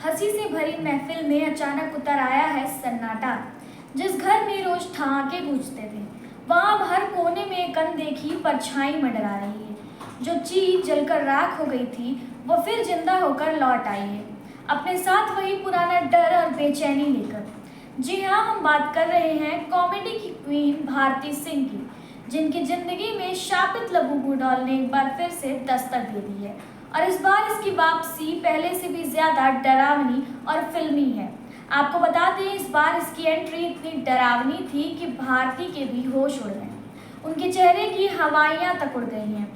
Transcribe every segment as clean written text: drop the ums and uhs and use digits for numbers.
हंसी से भरी महफिल में अचानक उतर आया है सन्नाटा। जिस घर में रोज ठहाके गूंजते थे, वहां अब हर कोने में एक अनदेखी परछाई मंडरा रही है। जो चीज जलकर राख हो गई थी, वो फिर जिंदा होकर लौट आई है, अपने साथ वही पुराना डर और बेचैनी लेकर। जी हाँ, हम बात कर रहे हैं कॉमेडी की क्वीन भारती सिंह की, जिनकी जिंदगी में शापित लबूबू डॉल ने एक बार फिर से दस्तक दे दी है। और इस बार इसकी वापसी पहले से भी ज्यादा डरावनी और फिल्मी है। आपको बता दें, इस बार इसकी एंट्री इतनी डरावनी थी कि भारती के भी होश उड़ गए, उनके चेहरे की हवाइयां तक उड़ गई हैं।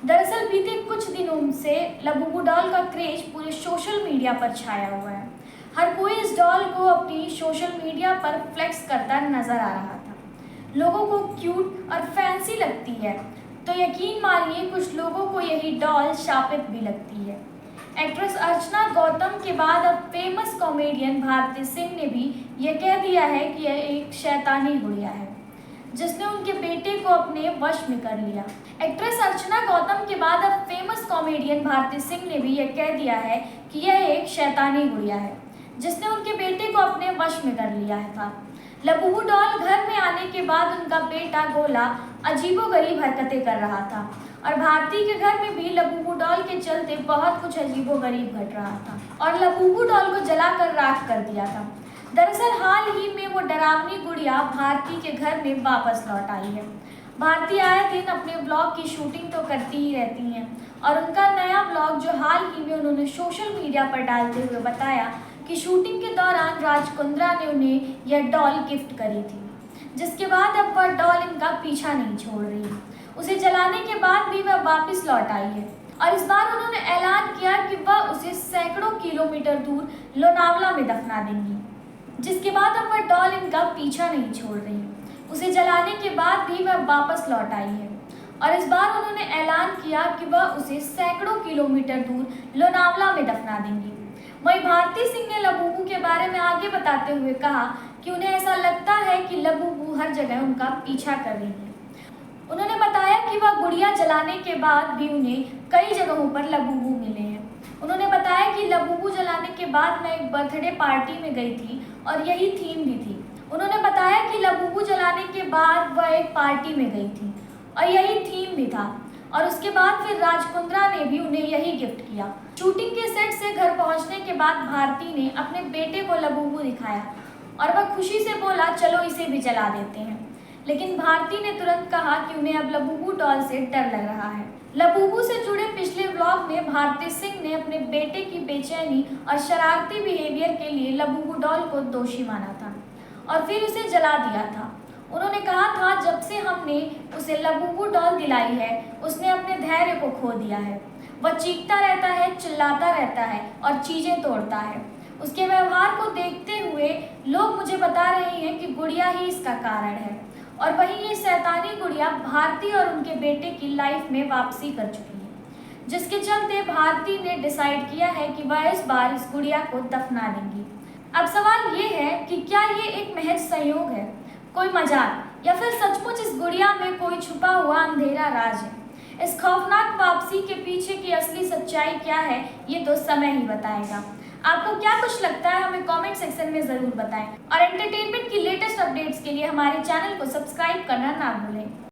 दरअसल बीते कुछ दिनों से लबूबू डॉल का क्रेज पूरे सोशल मीडिया पर छाया हुआ है। हर कोई इस डॉल को अपनी सोशल मीडिया पर फ्लेक्स करता नजर आ रहा था। लोगों को क्यूट और फैंसी लगती है, तो यकीन मानिए कुछ लोगों को यही डॉल शापित भी लगती है। एक्ट्रेस अर्चना गौतम के बाद अब फेमस कॉमेडियन भारती सिंह ने भी यह कह दिया है कि यह एक शैतानी गुड़िया है, जिसने उनके बेटे को अपने वश में कर लिया। एक्ट्रेस अर्चना गौतम के बाद अब फेमस कॉमेडियन भारती सिंह ने भी यह कह दिया है कि यह एक शैतानी गुड़िया है, जिसने उनके बेटे को अपने वश में कर लिया था। लबूबू डॉल घर में आने के बाद उनका बेटा गोला अजीबोगरीब हरकतें कर रहा था, और भारती के घर में भी लबूबू डॉल के चलते बहुत कुछ अजीबोगरीब घट रहा था, और लबूबू डॉल को जलाकर राख कर दिया था। दरअसल हाल ही में वो डरावनी गुड़िया भारती के घर में वापस लौट आई है। भारती आए दिन अपने ब्लॉग की शूटिंग तो करती ही रहती हैं, और उनका नया ब्लॉग जो हाल ही में उन्होंने सोशल मीडिया पर डालते हुए बताया कि शूटिंग के दौरान राज कुंद्रा ने उन्हें यह डॉल गिफ्ट करी थी, जिसके बाद अब वह डॉल इनका पीछा नहीं छोड़ रही। उसे जलाने के बाद भी वह वापस लौट आई है, और इस बार उन्होंने ऐलान किया कि वह उसे सैकड़ों किलोमीटर दूर लोनावला में दफना देंगी, जिसके बाद अब वह डॉल इनका पीछा नहीं छोड़ रही। उसे जलाने के बाद भी वह वापस लौट आई है, और इस बार उन्होंने ऐलान किया कि वह उसे सैकड़ों किलोमीटर दूर लोनावला में दफना देंगी। वहीं भारती सिंह ने लबूबू के बारे में आगे बताते हुए कहा कि उन्हें ऐसा लगता है कि लबूबू हर जगह उनका पीछा कर रही है। उन्होंने बताया कि वह गुड़िया जलाने के बाद भी उन्हें कई जगहों पर लबूबू मिले हैं। उन्होंने बताया कि लबूबू जलाने के बाद मैं एक बर्थडे पार्टी में गई थी, और यही थीम भी थी। उन्होंने बताया कि लबूबू जलाने के बाद वह एक पार्टी में गई थी, और यही थीम भी था, और उसके बाद फिर राज कुंद्रा ने भी उन्हें यही गिफ्ट किया। शूटिंग के सेट से घर पहुंचने के बाद भारती ने अपने बेटे को लबूबू दिखाया, और वह खुशी से बोला, चलो इसे भी जला देते हैं। लेकिन भारती ने तुरंत कहा कि उन्हें अब लबूबू डॉल से डर लग रहा है। लबूबू से जुड़े पिछले व्लॉग में भारती सिंह ने अपने बेटे की बेचैनी और शरारती बिहेवियर के लिए लबूबू डॉल को दोषी माना था, और फिर उसे जला दिया था। उन्होंने कहा था, जब से हमने उसे लबूबू डॉल दिलाई है, उसने अपने धैर्य को खो दिया है। वह चीखता रहता है, चिल्लाता रहता है और चीजें तोड़ता है। उसके व्यवहार को देखते हुए लोग मुझे बता रहे हैं कि गुड़िया ही इसका कारण है, और वहीं ये शैतानी गुड़िया भारती और उनके बेटे की लाइफ में वापसी कर चुकी है, जिसके चलते भारती ने डिसाइड किया है कि वह इस बार इस गुड़िया को दफना देंगी। अब सवाल ये है कि क्या ये एक महज संयोग है, कोई मजाक, या फिर सचमुच इस गुड़िया में कोई छुपा हुआ अंधेरा राज है। इस खौफनाक वापसी के पीछे की असली सच्चाई क्या है, ये तो समय ही बताएगा। आपको क्या कुछ लगता है, हमें कमेंट सेक्शन में जरूर बताएं, और एंटरटेनमेंट की लेटेस्ट अपडेट्स के लिए हमारे चैनल को सब्सक्राइब करना ना भूलें।